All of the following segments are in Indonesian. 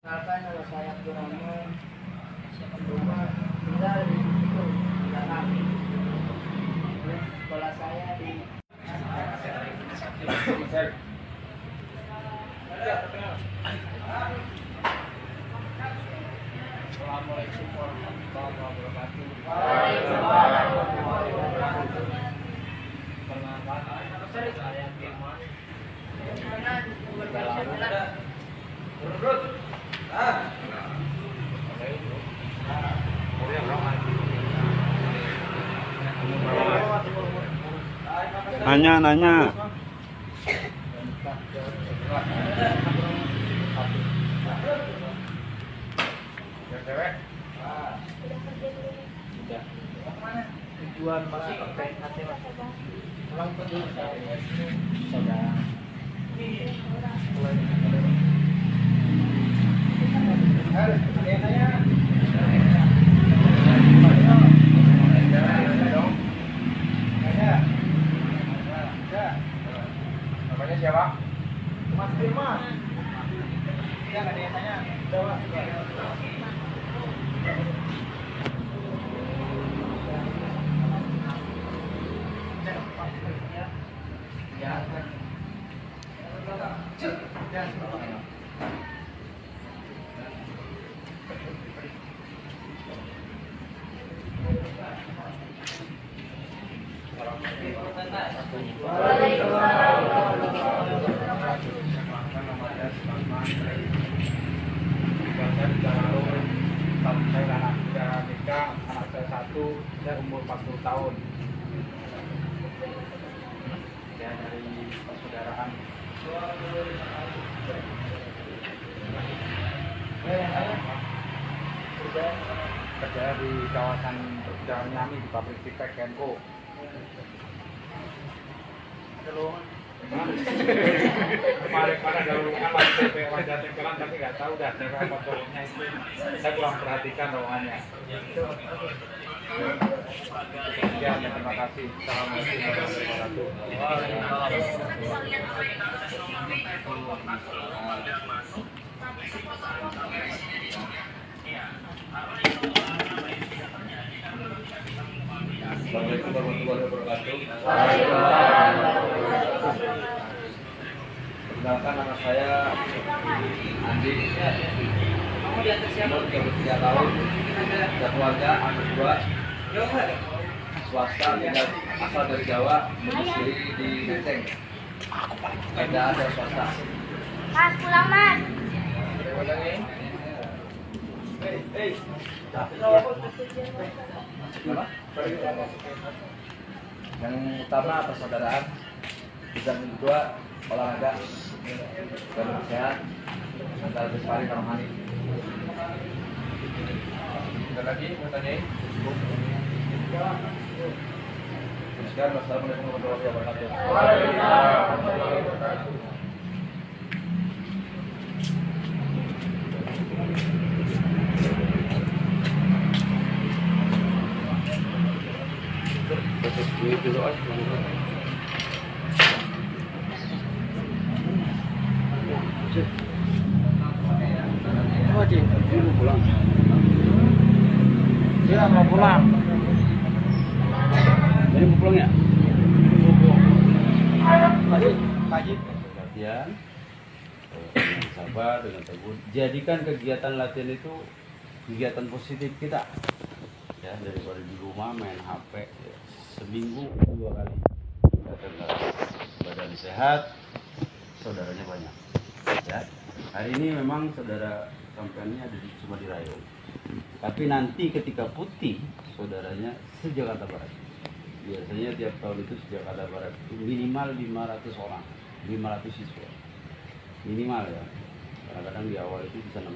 Misalkan nama saya Abdurrahman, rumah tinggal di situ, di dalam. Sekolah saya di Assalamualaikum warahmatullahi wabarakatuh. Waalaikumsalam warahmatullahi wabarakatuh. Perkenalkan, saya Firman. Nanya. Tujuan masih pakai hati pulang pergi saudara. Namanya siapa? Mas Firman. Ya nggak ada yang tanya. Anak saya satu, saya umur 40 tahun. Ya, dari persaudaraan. Kerja di kawasan Jalan Nyami di pabrik Tipek Kenko. Kemarin ada lowongan wajah tempelan tapi nggak tahu dah apa cowoknya itu. Saya kurang perhatikan lowongannya. Ya, terima kasih. Assalamualaikum warahmatullahi Assalamualaikum warahmatullahi wabarakatuh. Perkenalkan, nama saya Andi. Umur 33 tahun. Ada keluarga, anak dua. Swasta, tinggal asal dari Jawa, domisili di Menteng. Kerjaan dari swasta. Mas, pulang mas. Yang utama persaudaraan, yang kedua olahraga dan sehat, antara Bestari Rohani. Ada lagi mau tanyain? Sekian, wassalamualaikum warahmatullahi wabarakatuh. Dia mau pulang. Jadi mau pulang ya? Pagi. Latihan dengan sabar, dengan teguh. Jadikan kegiatan latihan itu kegiatan positif kita. Ya, daripada di rumah main HP ya. Seminggu 2 kali. Badan sehat, saudaranya banyak. Ya. Hari ini memang saudara sampeannya ada cuma di Rayo. Tapi nanti ketika putih, saudaranya se-Jakarta Barat. Biasanya tiap tahun itu se-Jakarta Barat itu minimal 500 orang, 500 siswa. Minimal ya. Kadang-kadang di awal itu bisa 600.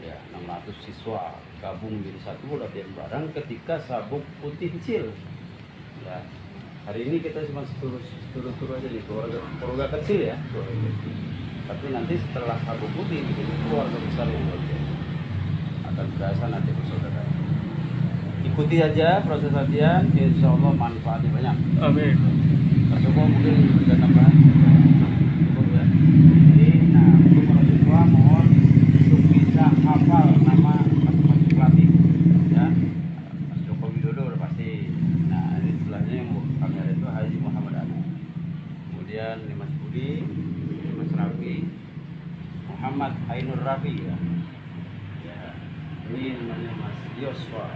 Ya, 600 siswa gabung menjadi satu latihan bareng ketika sabuk putih kecil. Ya. Hari ini kita cuma turun aja nih, keluarga kecil ya. Tapi nanti setelah sabuk putih itu keluarga besar yang luar biasa. Akan berasa nanti bersaudara. Ikuti aja proses latihan, insya Allah manfaatnya banyak. Amin. Pak Joko mungkin juga tambahan. Cukup ya. Jadi, nah untuk para siswa mohon hafal nama masing-masing pelatih ya. Mas Joko Widodo udah pasti. Nah ini sebelahnya yang mau kamera itu Haji Muhammad Ali, kemudian ini Mas Budi, ini Mas Rafi, Muhammad Ainur Rafi ya. Ya ini namanya Mas Yoswa.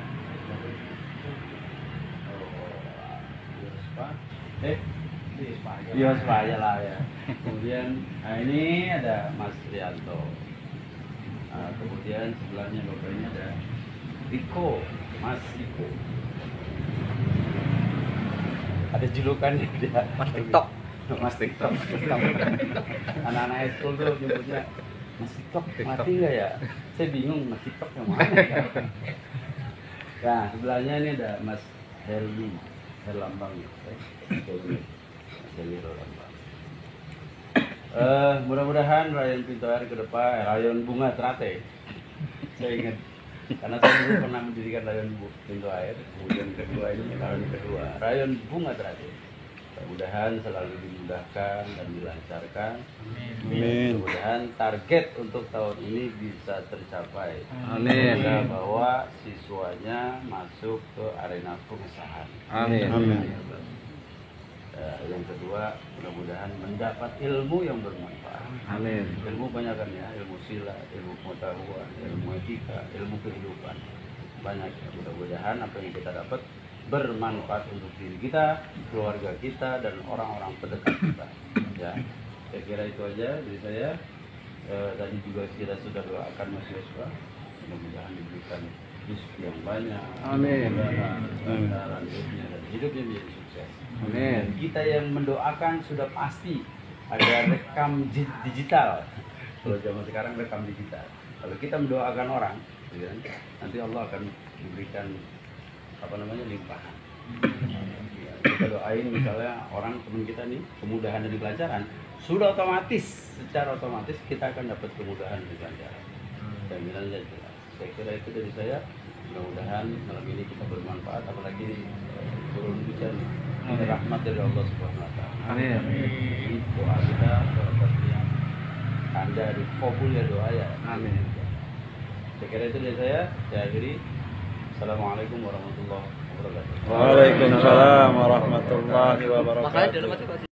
Yospa aja lah ya. Kemudian ini ada Mas Rianto. Kemudian sebelahnya bapaknya ada Riko, Mas Riko. Ada julukannya dia. Mas TikTok. Mas TikTok. Anak-anak high school tuh nyebutnya Mas TikTok. Mati nggak ya? Saya bingung Mas TikTok yang mana. Nah sebelahnya ini ada Mas Herlambang. Mudah-mudahan Rayon Pintu Air ke depan, Rayon Bunga Teratai. Saya ingat karena saya dulu pernah mendirikan Rayon Pintu Air, kemudian kedua ini Rayon kedua, Rayon Bunga Teratai. Mudah-mudahan selalu dimudahkan dan dilancarkan. Amin. Mudah-mudahan target untuk tahun ini bisa tercapai. Amin. Semoga bahwa siswanya masuk ke arena pengesahan. Amin. Amin. Yang kedua, mudah-mudahan mendapat ilmu yang bermanfaat. Amin. Ilmu banyak kan ya, ilmu silat, ilmu pengetahuan, ilmu etika, ilmu kehidupan. Banyak ya. Mudah-mudahan apa yang kita dapat bermanfaat untuk diri kita, keluarga kita, dan orang-orang terdekat kita. Ya, saya kira itu aja dari saya. Tadi juga kita sudah doakan Mas Yosua, mudah-mudahan diberikan rezeki yang banyak. Amin. Kelancaran hidupnya dan hidupnya menjadi sukses. Amin. Dan kita yang mendoakan sudah pasti ada rekam digital. Kalau zaman sekarang rekam digital. Kalau kita mendoakan orang, gitu kan, nanti Allah akan memberikan limpahan. Ya, kita doain misalnya orang teman kita nih kemudahan dari pelajaran, sudah otomatis, secara otomatis kita akan dapat kemudahan dari pelajaran. Jaminannya jelas. Saya kira itu dari saya. Mudah-mudahan malam ini kita bermanfaat, apalagi turun hujan rahmat dari Allah Subhanahu Wa Taala. Amin. Ini doa kita yang Anda dikabul ya doa ya. Amin. Saya kira itu dari saya. Saya akhiri. Assalamualaikum warahmatullahi wabarakatuh. Waalaikumsalam warahmatullahi wabarakatuh.